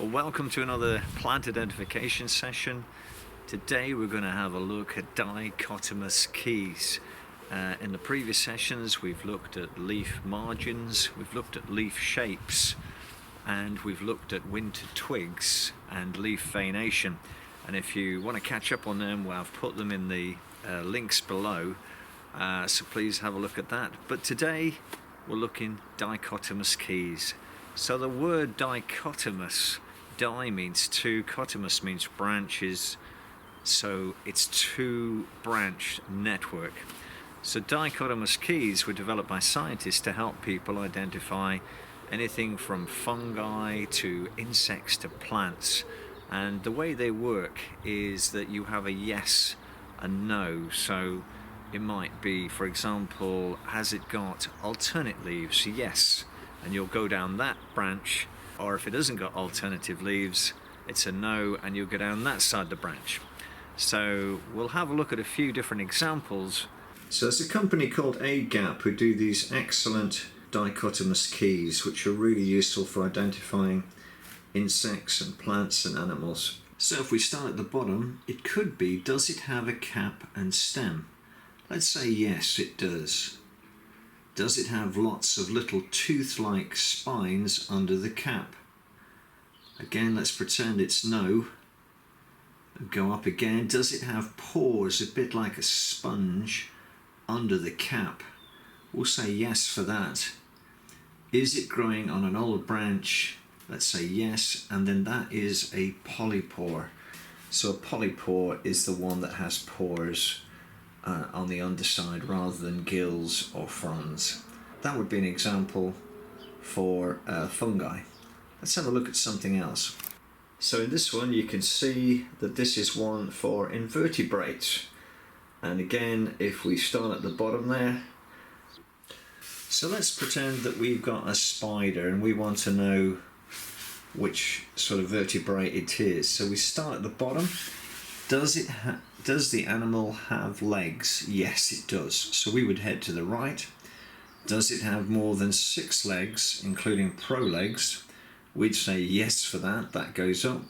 Well, welcome to another plant identification session. Today we're going to have a look at dichotomous keys. In the previous sessions we've looked at leaf margins, we've looked at leaf shapes, and we've looked at winter twigs and leaf veination. And if you want to catch up on them, well, I've put them in the links below, so please have a look at that. But today we're looking dichotomous keys. So the word dichotomous, di means two, cotomous means branches, so it's two branch network. So dichotomous keys were developed by scientists to help people identify anything from fungi to insects to plants. And the way they work is that you have a yes and no. So it might be, for example, has it got alternate leaves? Yes. And you'll go down that branch, or if it hasn't got alternative leaves, it's a no, and you'll go down that side of the branch. So we'll have a look at a few different examples. So there's a company called AGAP who do these excellent dichotomous keys, which are really useful for identifying insects and plants and animals. So if we start at the bottom, it could be, does it have a cap and stem? Let's say yes, it does. Does it have lots of little tooth-like spines under the cap? Again, let's pretend it's no. Go up again. Does it have pores, a bit like a sponge, under the cap? We'll say yes for that. Is it growing on an old branch? Let's say yes, and then that is a polypore. So a polypore is the one that has pores on the underside rather than gills or fronds. That would be an example for fungi. Let's have a look at something else. So in this one you can see that this is one for invertebrates. And again, if we start at the bottom there, so let's pretend that we've got a spider and we want to know which sort of vertebrate it is. So we start at the bottom. Does the animal have legs? Yes, it does. So we would head to the right. Does it have more than 6 legs, including prolegs? We'd say yes for that. That goes up.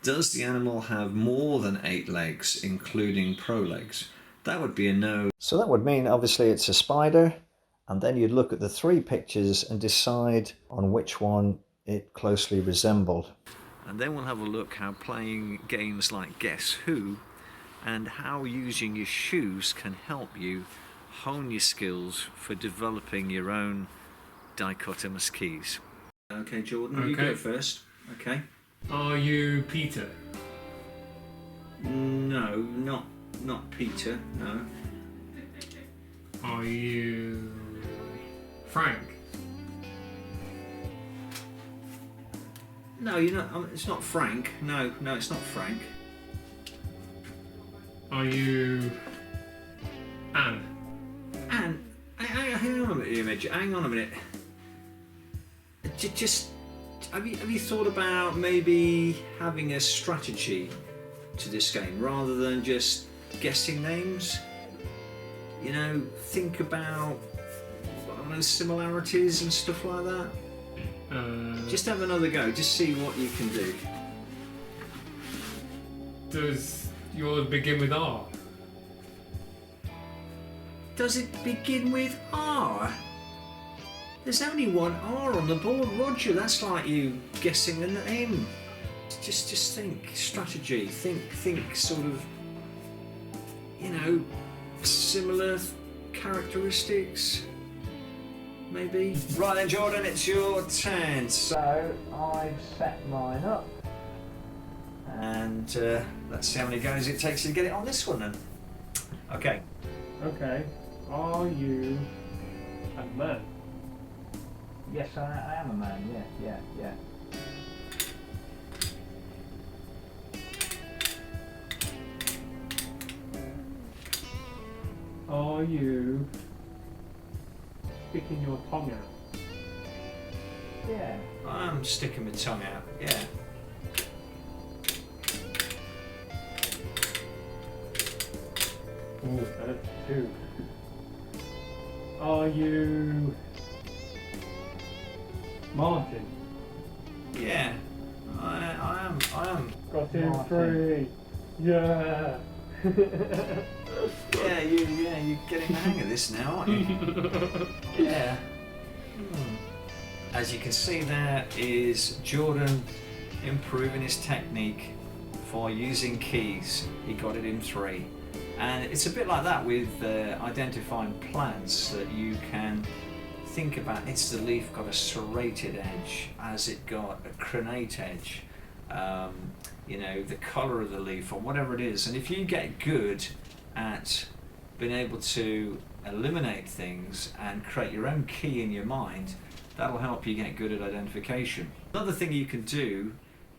Does the animal have more than 8 legs, including prolegs? That would be a no. So that would mean obviously it's a spider, and then you'd look at the 3 pictures and decide on which one it closely resembled. And then we'll have a look how playing games like Guess Who and how using your shoes can help you hone your skills for developing your own dichotomous keys. Okay, Jordan, okay. You go first. Okay. Are you Peter? No, not Peter, no. Are you Frank? No, you're not. It's not Frank. No, it's not Frank. Are you Anne? Anne? Hang on a minute, Image. Hang on a minute. Just have you thought about maybe having a strategy to this game rather than just guessing names? You know, think about, I don't know, similarities and stuff like that. Just have another go. Just see what you can do. Does yours begin with R? Does it begin with R? There's only one R on the board, Roger. That's like you guessing a name. Just think strategy. Think sort of, you know, similar characteristics. Maybe. Right then, Jordan, it's your turn. So I've set mine up, and let's see how many goes it takes to get it on this one then. Okay. Okay. Are you a man? Yes, I am a man. Yeah. Are you sticking your tongue out? Yeah. I'm sticking my tongue out. Yeah. Oh, that's 2. Are you Martin? Yeah, I I am. Got in 3. Yeah. Yeah, you're getting the hang of this now, aren't you? Yeah. As you can see, there is Jordan improving his technique for using keys. He got it in 3. And it's a bit like that with identifying plants, that you can think about, is the leaf got a serrated edge? Has it got a crenate edge? You know, the colour of the leaf or whatever it is. And if you get good at being able to eliminate things and create your own key in your mind, that'll help you get good at identification. Another thing you can do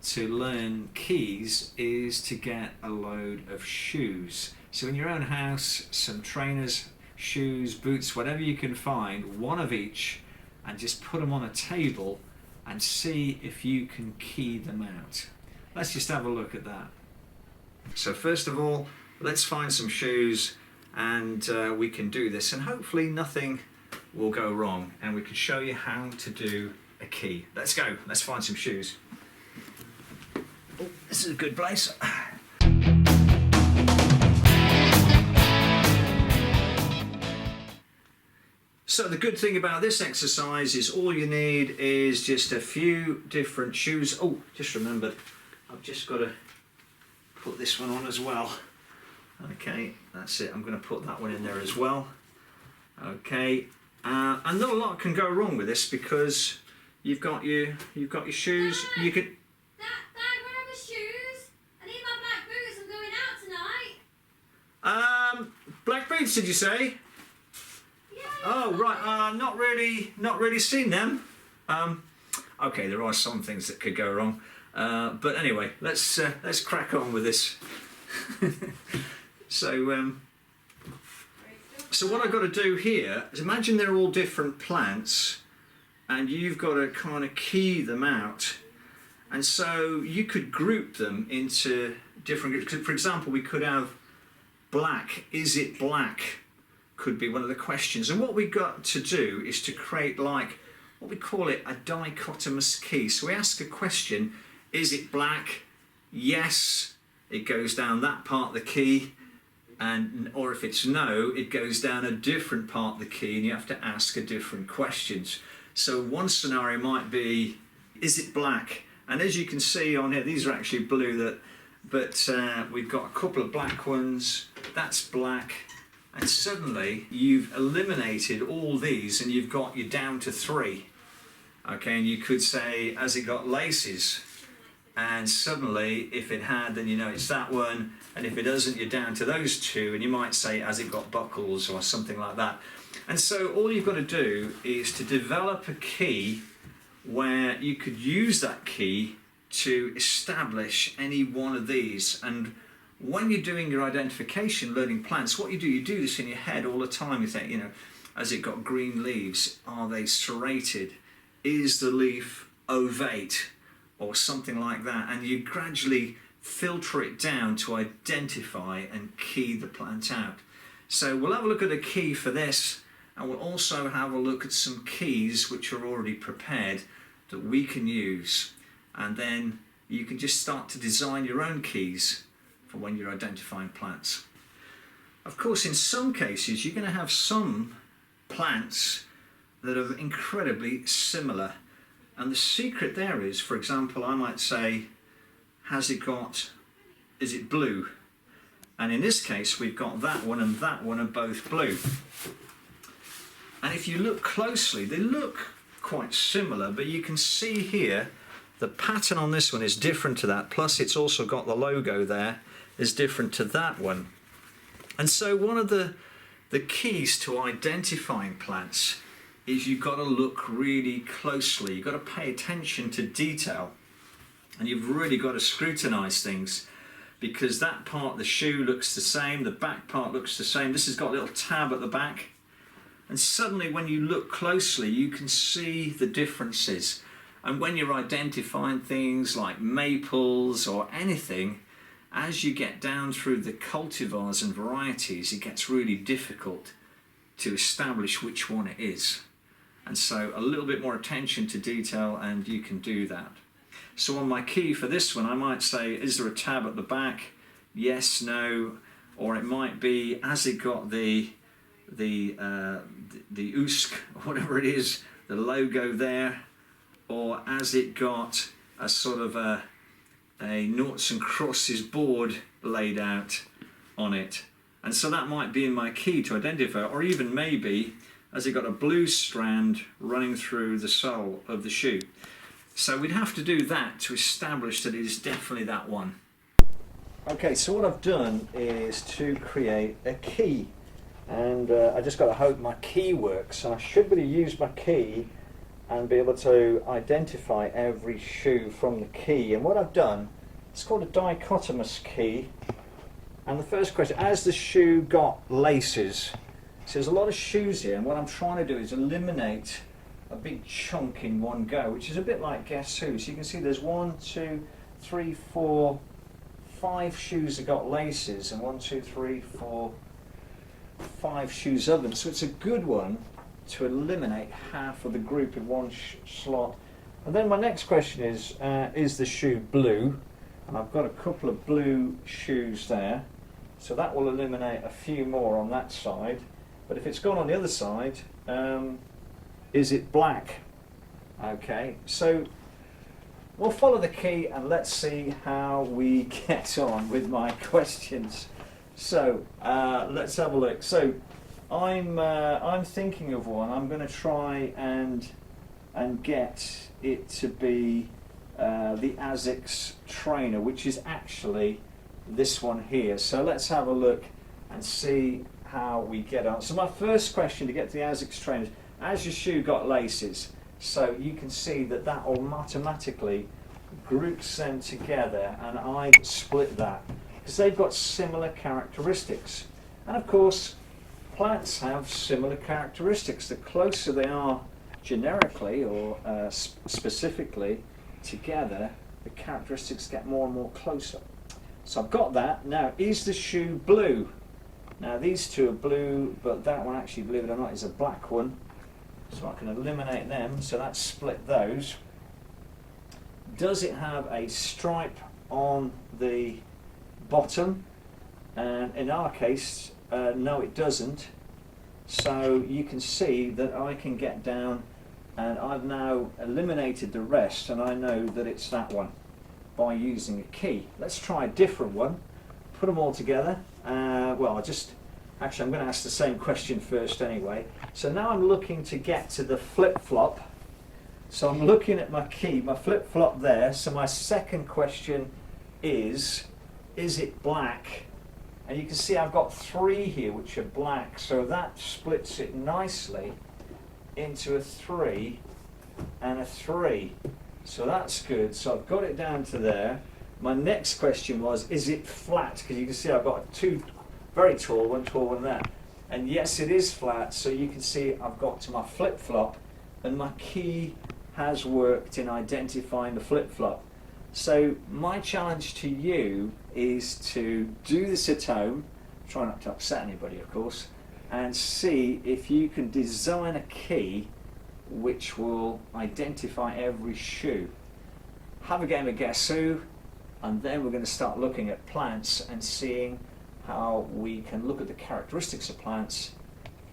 to learn keys is to get a load of shoes. So in your own house, some trainers, shoes, boots, whatever you can find, one of each, and just put them on a table and see if you can key them out. Let's just have a look at that. So first of all, let's find some shoes, and we can do this, and hopefully nothing will go wrong, and we can show you how to do a key. Let's go, let's find some shoes. Oh, this is a good place. So the good thing about this exercise is all you need is just a few different shoes. Oh, just remembered, I've just got to put this one on as well. Okay, that's it. I'm going to put that one in there as well. Okay, and not a lot can go wrong with this because you've got your shoes. Dad, You could. Dad, where are my shoes? I need my black boots. I'm going out tonight. Black boots, did you say? Yeah. Oh right, not really seen them. Okay, there are some things that could go wrong, but anyway, let's crack on with this. So what I've got to do here is imagine they're all different plants, and you've got to kind of key them out, and so you could group them into different groups. For example, we could have black. Is it black? Could be one of the questions. And what we've got to do is to create, like, what we call it, a dichotomous key. So we ask a question, is it black? Yes, it goes down that part of the key. Or if it's no, it goes down a different part of the key, and you have to ask a different questions. So one scenario might be, is it black? And as you can see on here, these are actually blue, but we've got a couple of black ones. That's black. And suddenly you've eliminated all these, and you've got you down to 3. Okay, and you could say, has it got laces? And suddenly, if it had, then you know it's that one, and if it doesn't, you're down to those 2, and you might say, has it got buckles or something like that. And so all you've got to do is to develop a key where you could use that key to establish any one of these. And when you're doing your identification, learning plants, what you do this in your head all the time. You think, you know, has it got green leaves? Are they serrated? Is the leaf ovate? Or something like that, and you gradually filter it down to identify and key the plant out. So we'll have a look at a key for this, and we'll also have a look at some keys which are already prepared that we can use, and then you can just start to design your own keys for when you're identifying plants. Of course, in some cases you're going to have some plants that are incredibly similar. And the secret there is, for example, I might say, is it blue? And in this case, we've got that one and that one are both blue. And if you look closely, they look quite similar, but you can see here, the pattern on this one is different to that, plus it's also got the logo there, is different to that one. And so one of the keys to identifying plants is you've got to look really closely. You've got to pay attention to detail, and you've really got to scrutinize things, because that part of the shoe looks the same, the back part looks the same. This has got a little tab at the back, and suddenly when you look closely you can see the differences. And when you're identifying things like maples or anything, as you get down through the cultivars and varieties, it gets really difficult to establish which one it is. And so a little bit more attention to detail, and you can do that. So on my key for this one, I might say, is there a tab at the back? Yes, no. Or it might be, has it got the USK, whatever it is, the logo there, or has it got a sort of a noughts and crosses board laid out on it? And so that might be in my key to identify, or even maybe has it got a blue strand running through the sole of the shoe? So we'd have to do that to establish that it is definitely that one. Okay, so what I've done is to create a key, and I just got to hope my key works, and I should be able to use my key and be able to identify every shoe from the key. And what I've done, it's called a dichotomous key. And the first question, has the shoe got laces? So there's a lot of shoes here, and what I'm trying to do is eliminate a big chunk in one go, which is a bit like Guess Who. So you can see there's 1, 2, 3, 4, 5 shoes that got laces, and 1, 2, 3, 4, 5 shoes of them. So it's a good one to eliminate half of the group in one slot. And then my next question is the shoe blue? And I've got a couple of blue shoes there, so that will eliminate a few more on that side. But if it's gone on the other side, is it black? Okay, so we'll follow the key and let's see how we get on with my questions. So let's have a look. So I'm thinking of one. I'm going to try and get it to be the ASICS trainer, which is actually this one here. So let's have a look and see how we get on. So my first question to get to the ASICS trainers: has your shoe got laces? So you can see that that automatically groups them together, and I split that because they've got similar characteristics. And of course, plants have similar characteristics. The closer they are generically or specifically together, the characteristics get more and more closer. So I've got that. Now, is the shoe blue? Now these two are blue, but that one actually, believe it or not, is a black one. So I can eliminate them, so that's split those. Does it have a stripe on the bottom? And in our case, no, it doesn't. So you can see that I can get down, and I've now eliminated the rest, and I know that it's that one by using a key. Let's try a different one. Put them all together. Well, I'm going to ask the same question first anyway. So now I'm looking to get to the flip-flop. So I'm looking at my key, my flip-flop there. So my second question is it black? And you can see I've got 3 here which are black, so that splits it nicely into a 3 and a 3. So that's good. So I've got it down to there. My next question was, is it flat? Because you can see I've got 2 very tall, one tall, one there. And yes, it is flat, so you can see I've got to my flip-flop, and my key has worked in identifying the flip-flop. So my challenge to you is to do this at home, try not to upset anybody of course, and see if you can design a key which will identify every shoe. Have a game of Guess Who, and then we're going to start looking at plants and seeing how we can look at the characteristics of plants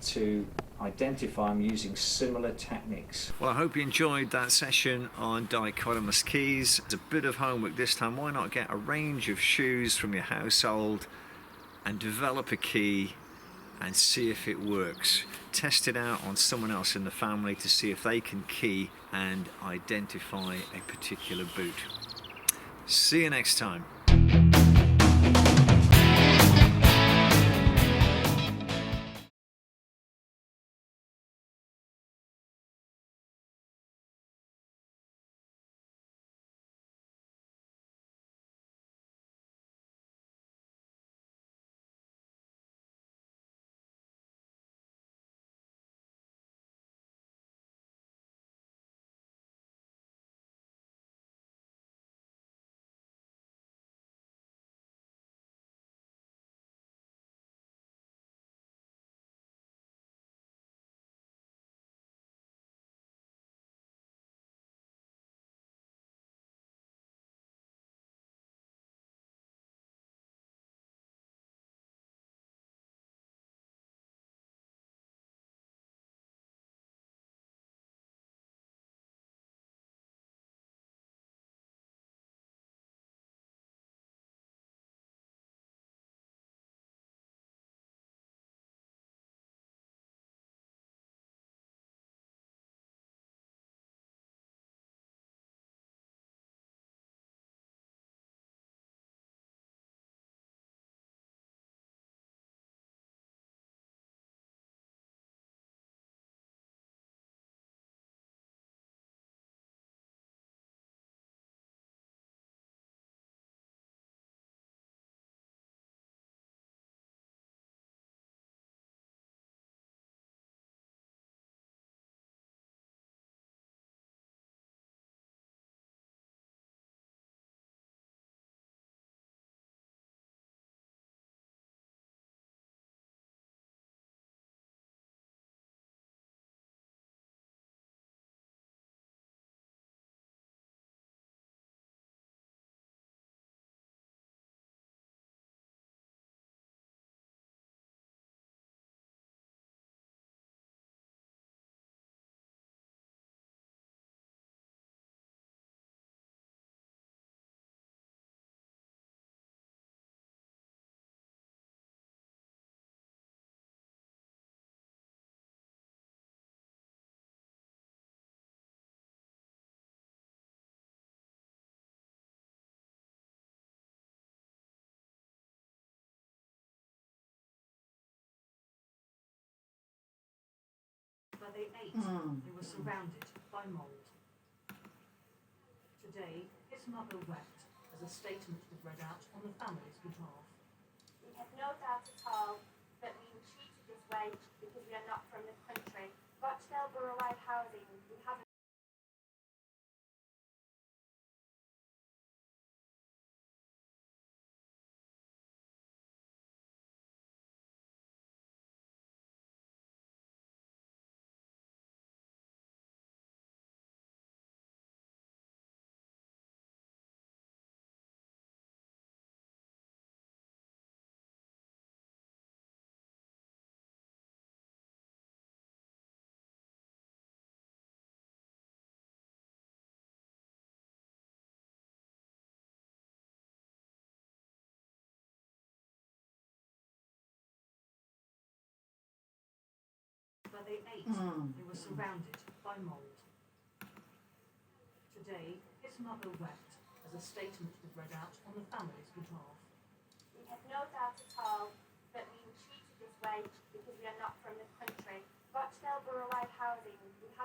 to identify them using similar techniques. Well, I hope you enjoyed that session on dichotomous keys. It's a bit of homework this time. Why not get a range of shoes from your household and develop a key and see if it works. Test it out on someone else in the family to see if they can key and identify a particular boot. See you next time. 8, they were surrounded by mould. Today, his mother wept as a statement was read out on the family's behalf. We have no doubt at all that we were treated this way because we are not from this country. Rochdale Borough-wide housing, we haven't. Where they ate, they were surrounded by mould. Today, his mother wept as a statement was read out on the family's behalf. We have no doubt at all that we were treated this way because we are not from this country. Rochdale Borough-wide housing, we haven't.